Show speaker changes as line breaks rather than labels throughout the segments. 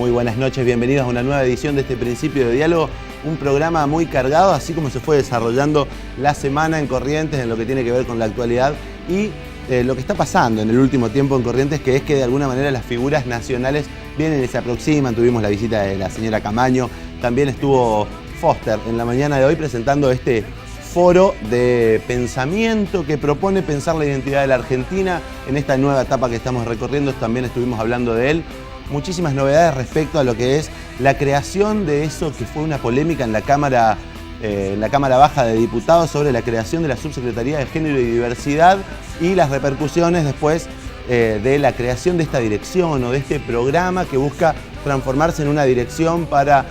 Muy buenas noches, bienvenidos a una nueva edición de este Principio de Diálogo, un programa muy cargado, así como se fue desarrollando la semana en Corrientes en lo que tiene que ver con la actualidad y lo que está pasando en el último tiempo en Corrientes, que es que de alguna manera las figuras nacionales vienen y se aproximan. Tuvimos la visita de la señora Camaño, también estuvo Foster en la mañana de hoy presentando este foro de pensamiento que propone pensar la identidad de la Argentina en esta nueva etapa que estamos recorriendo. También estuvimos hablando de él. Muchísimas novedades respecto a lo que es la creación de eso que fue una polémica en la Cámara Baja de Diputados sobre la creación de la Subsecretaría de Género y Diversidad y las repercusiones después de la creación de esta dirección o de este programa que busca transformarse en una dirección para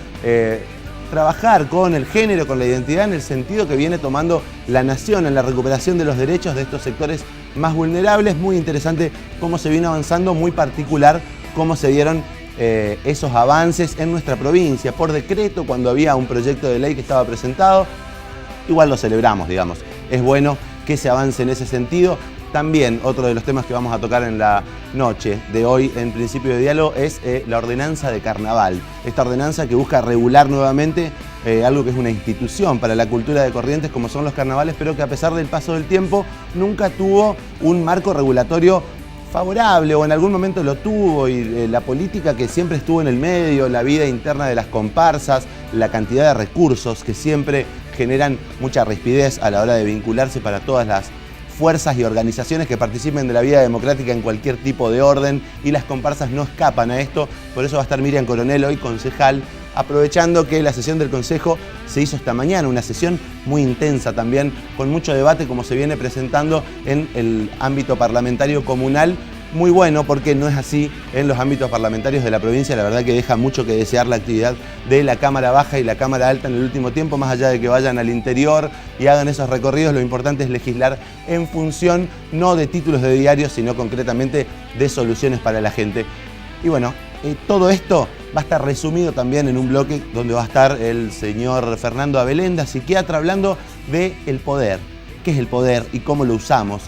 trabajar con el género, con la identidad en el sentido que viene tomando la nación en la recuperación de los derechos de estos sectores más vulnerables. Muy interesante cómo se vino avanzando, muy particular cómo se dieron esos avances en nuestra provincia. Por decreto, cuando había un proyecto de ley que estaba presentado, igual lo celebramos, digamos. Es bueno que se avance en ese sentido. También otro de los temas que vamos a tocar en la noche de hoy en Principio de Diálogo es la ordenanza de carnaval. Esta ordenanza que busca regular nuevamente algo que es una institución para la cultura de Corrientes como son los carnavales, pero que a pesar del paso del tiempo nunca tuvo un marco regulatorio favorable, o en algún momento lo tuvo, y la política que siempre estuvo en el medio, la vida interna de las comparsas, la cantidad de recursos que siempre generan mucha rispidez a la hora de vincularse para todas las fuerzas y organizaciones que participen de la vida democrática en cualquier tipo de orden, y las comparsas no escapan a esto. Por eso va a estar Miriam Coronel hoy, concejal, aprovechando que la sesión del Consejo se hizo esta mañana, una sesión muy intensa también, con mucho debate como se viene presentando en el ámbito parlamentario comunal. Muy bueno, porque no es así en los ámbitos parlamentarios de la provincia. La verdad que deja mucho que desear la actividad de la Cámara Baja y la Cámara Alta en el último tiempo. Más allá de que vayan al interior y hagan esos recorridos, lo importante es legislar en función no de títulos de diarios, sino concretamente de soluciones para la gente. Y bueno, todo esto va a estar resumido también en un bloque donde va a estar el señor Fernando Abelenda, psiquiatra, hablando del poder. ¿Qué es el poder y cómo lo usamos?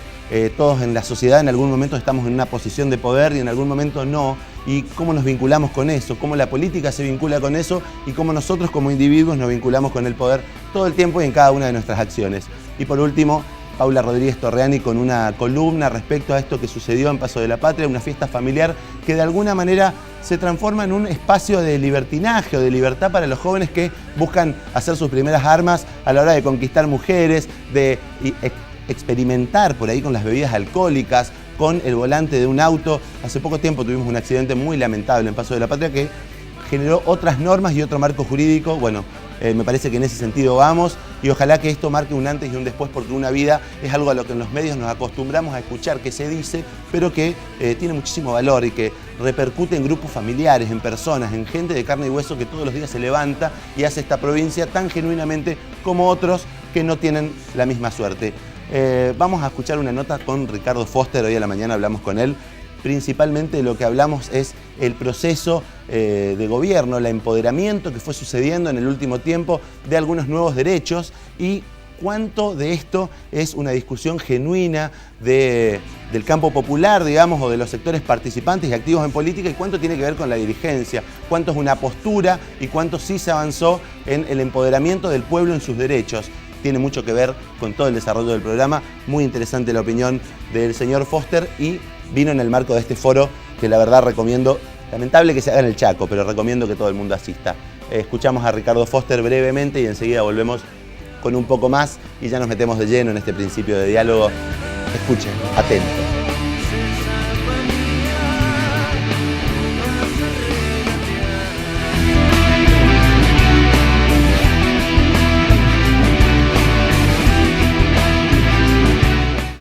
Todos en la sociedad en algún momento estamos en una posición de poder y en algún momento no. Y cómo nos vinculamos con eso, cómo la política se vincula con eso y cómo nosotros como individuos nos vinculamos con el poder todo el tiempo y en cada una de nuestras acciones. Y por último, Paula Rodríguez Torreani con una columna respecto a esto que sucedió en Paso de la Patria, una fiesta familiar que de alguna manera se transforma en un espacio de libertinaje o de libertad para los jóvenes que buscan hacer sus primeras armas a la hora de conquistar mujeres, de experimentar por ahí con las bebidas alcohólicas, con el volante de un auto. Hace poco tiempo tuvimos un accidente muy lamentable en Paso de la Patria que generó otras normas y otro marco jurídico. Bueno, me parece que en ese sentido vamos y ojalá que esto marque un antes y un después, porque una vida es algo a lo que en los medios nos acostumbramos a escuchar que se dice, pero que tiene muchísimo valor y que repercute en grupos familiares, en personas, en gente de carne y hueso que todos los días se levanta y hace esta provincia tan genuinamente como otros que no tienen la misma suerte. Vamos a escuchar una nota con Ricardo Foster, hoy a la mañana hablamos con él. Principalmente lo que hablamos es el proceso de gobierno, el empoderamiento que fue sucediendo en el último tiempo de algunos nuevos derechos y cuánto de esto es una discusión genuina del campo popular, digamos, o de los sectores participantes y activos en política, y cuánto tiene que ver con la dirigencia, cuánto es una postura y cuánto sí se avanzó en el empoderamiento del pueblo en sus derechos. Tiene mucho que ver con todo el desarrollo del programa. Muy interesante la opinión del señor Foster y vino en el marco de este foro que la verdad recomiendo. Lamentable que se haga en el Chaco, pero recomiendo que todo el mundo asista. Escuchamos a Ricardo Foster brevemente y enseguida volvemos con un poco más y ya nos metemos de lleno en este principio de diálogo. Escuchen, atentos.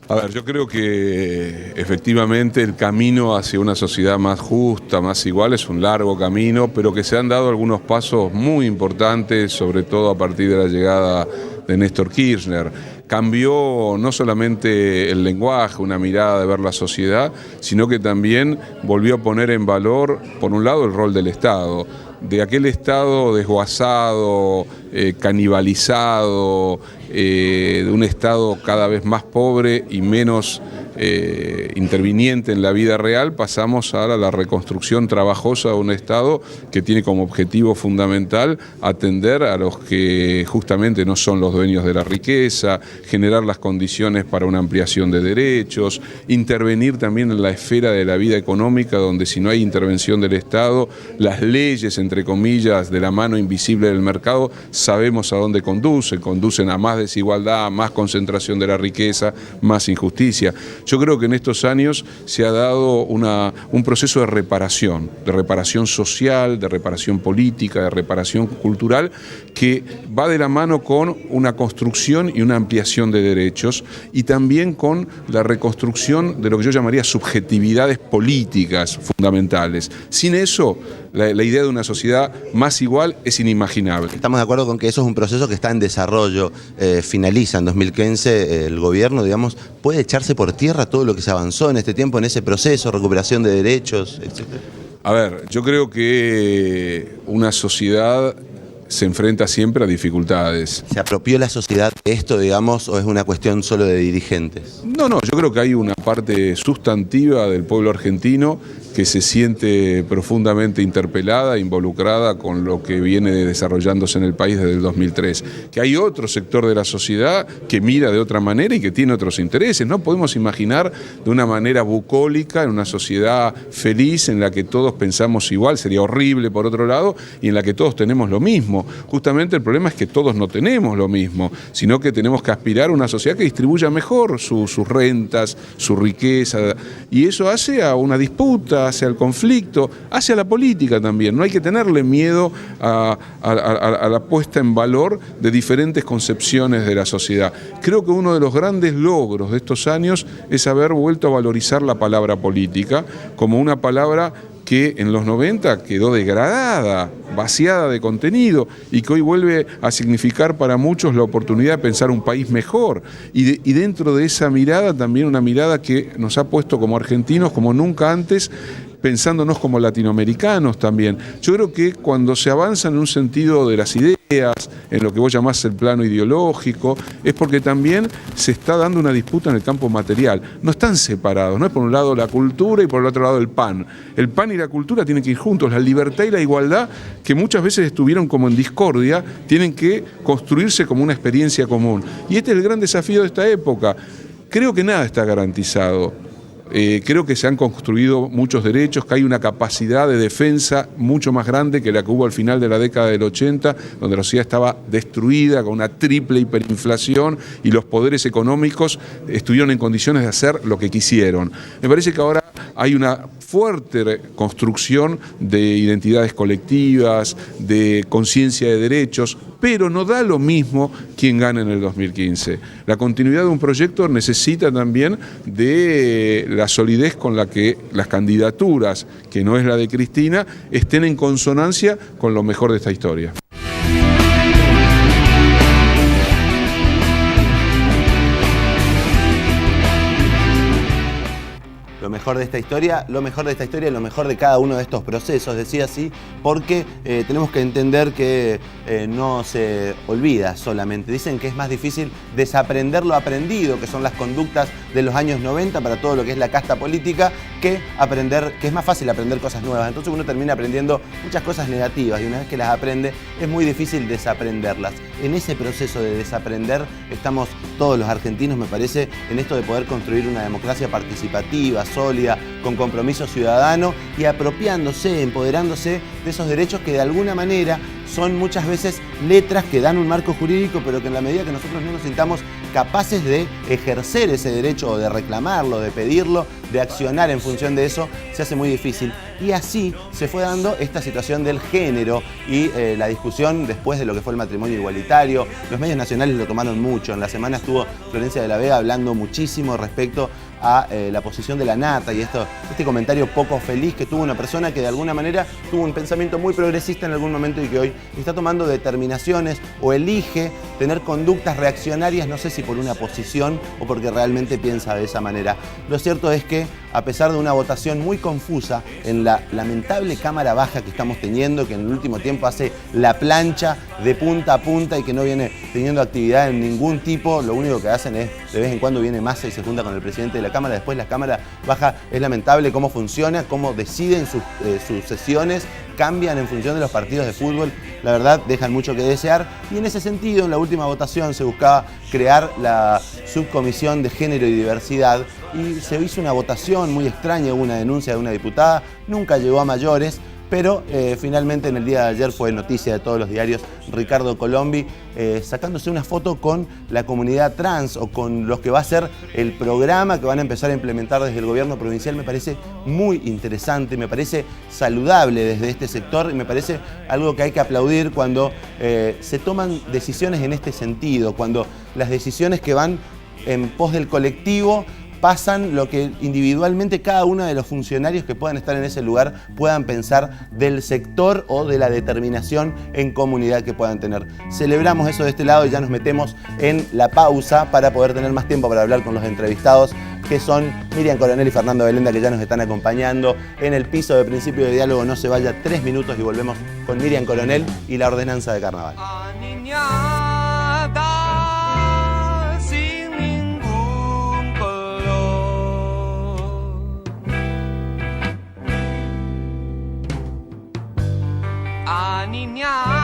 A ver, yo creo que efectivamente el camino hacia una sociedad más justa, más igual, es un largo camino, pero que se han dado algunos pasos muy importantes, sobre todo a partir de la llegada de Néstor Kirchner. Cambió no solamente el lenguaje, una mirada de ver la sociedad, sino que también volvió a poner en valor, por un lado, el rol del Estado. De aquel Estado desguazado, canibalizado, de un Estado cada vez más pobre y menos interviniente en la vida real, pasamos a la reconstrucción trabajosa de un Estado que tiene como objetivo fundamental atender a los que justamente no son los dueños de la riqueza, generar las condiciones para una ampliación de derechos, intervenir también en la esfera de la vida económica, donde si no hay intervención del Estado, las leyes, entre comillas, de la mano invisible del mercado, sabemos a dónde conducen a más desigualdad, a más concentración de la riqueza, más injusticia. Yo creo que en estos años se ha dado un proceso de reparación social, de reparación política, de reparación cultural, que va de la mano con una construcción y una ampliación de derechos y también con la reconstrucción de lo que yo llamaría subjetividades políticas fundamentales. Sin eso, la idea de una sociedad más igual es inimaginable.
Estamos de acuerdo con que eso es un proceso que está en desarrollo, finaliza en 2015, el gobierno, digamos, puede echarse por tierra todo lo que se avanzó en este tiempo, en ese proceso, recuperación de derechos, etc.
A ver, yo creo que una sociedad se enfrenta siempre a dificultades.
¿Se apropió la sociedad de esto, digamos, o es una cuestión solo de dirigentes?
No, yo creo que hay una parte sustantiva del pueblo argentino que se siente profundamente interpelada, involucrada con lo que viene desarrollándose en el país desde el 2003. Que hay otro sector de la sociedad que mira de otra manera y que tiene otros intereses. No podemos imaginar de una manera bucólica, en una sociedad feliz en la que todos pensamos igual, sería horrible por otro lado, y en la que todos tenemos lo mismo. Justamente el problema es que todos no tenemos lo mismo, sino que tenemos que aspirar a una sociedad que distribuya mejor sus rentas, su riqueza, y eso hace a una disputa, hacia el conflicto, hacia la política también. No hay que tenerle miedo a la puesta en valor de diferentes concepciones de la sociedad. Creo que uno de los grandes logros de estos años es haber vuelto a valorizar la palabra política como una palabra que en los 90 quedó degradada, vaciada de contenido y que hoy vuelve a significar para muchos la oportunidad de pensar un país mejor. Y dentro de esa mirada también una mirada que nos ha puesto como argentinos como nunca antes, pensándonos como latinoamericanos también. Yo creo que cuando se avanza en un sentido de las ideas, en lo que vos llamás el plano ideológico, es porque también se está dando una disputa en el campo material. No están separados, no es por un lado la cultura y por el otro lado el pan. El pan y la cultura tienen que ir juntos, la libertad y la igualdad, que muchas veces estuvieron como en discordia, tienen que construirse como una experiencia común. Y este es el gran desafío de esta época. Creo que nada está garantizado. Creo que se han construido muchos derechos, que hay una capacidad de defensa mucho más grande que la que hubo al final de la década del 80, donde la sociedad estaba destruida con una triple hiperinflación y los poderes económicos estuvieron en condiciones de hacer lo que quisieron. Me parece que ahora hay una fuerte construcción de identidades colectivas, de conciencia de derechos, pero no da lo mismo quien gane en el 2015. La continuidad de un proyecto necesita también de la solidez con la que las candidaturas, que no es la de Cristina, estén en consonancia con lo mejor de esta historia.
Lo mejor de esta historia, lo mejor de esta historia y lo mejor de cada uno de estos procesos, decía así, porque tenemos que entender que no se olvida solamente. Dicen que es más difícil desaprender lo aprendido, que son las conductas de los años 90 para todo lo que es la casta política, que es más fácil aprender cosas nuevas. Entonces uno termina aprendiendo muchas cosas negativas y una vez que las aprende es muy difícil desaprenderlas. En ese proceso de desaprender estamos todos los argentinos, me parece, en esto de poder construir una democracia participativa, sólida, con compromiso ciudadano y apropiándose, empoderándose de esos derechos que de alguna manera son muchas veces letras que dan un marco jurídico, pero que en la medida que nosotros no nos sintamos capaces de ejercer ese derecho o de reclamarlo, de pedirlo, de accionar en función de eso, se hace muy difícil. Y así se fue dando esta situación del género y la discusión después de lo que fue el matrimonio igualitario. Los medios nacionales lo tomaron mucho. En la semana estuvo Florencia de la Vega hablando muchísimo respecto a la posición de la nata y este comentario poco feliz que tuvo una persona que de alguna manera tuvo un pensamiento muy progresista en algún momento y que hoy está tomando determinaciones o elige tener conductas reaccionarias, no sé si por una posición o porque realmente piensa de esa manera. Lo cierto es que a pesar de una votación muy confusa en la lamentable Cámara Baja que estamos teniendo, que en el último tiempo hace la plancha de punta a punta y que no viene teniendo actividad en ningún tipo. Lo único que hacen es, de vez en cuando viene Massa y se junta con el presidente de la Cámara, después la Cámara baja. Es lamentable cómo funciona, cómo deciden sus sesiones, cambian en función de los partidos de fútbol. La verdad, dejan mucho que desear. Y en ese sentido, en la última votación se buscaba crear la subcomisión de género y diversidad y se hizo una votación muy extraña, hubo una denuncia de una diputada, nunca llegó a mayores, pero finalmente en el día de ayer fue noticia de todos los diarios Ricardo Colombi sacándose una foto con la comunidad trans o con los que va a ser el programa que van a empezar a implementar desde el gobierno provincial. Me parece muy interesante, me parece saludable desde este sector y me parece algo que hay que aplaudir cuando se toman decisiones en este sentido, cuando las decisiones que van en pos del colectivo pasan lo que individualmente cada uno de los funcionarios que puedan estar en ese lugar puedan pensar del sector o de la determinación en comunidad que puedan tener. Celebramos eso de este lado y ya nos metemos en la pausa para poder tener más tiempo para hablar con los entrevistados, que son Miriam Coronel y Fernando Belenda, que ya nos están acompañando en el piso de Principio de Diálogo. No se vaya 3 minutos y volvemos con Miriam Coronel y la ordenanza de carnaval.
Niña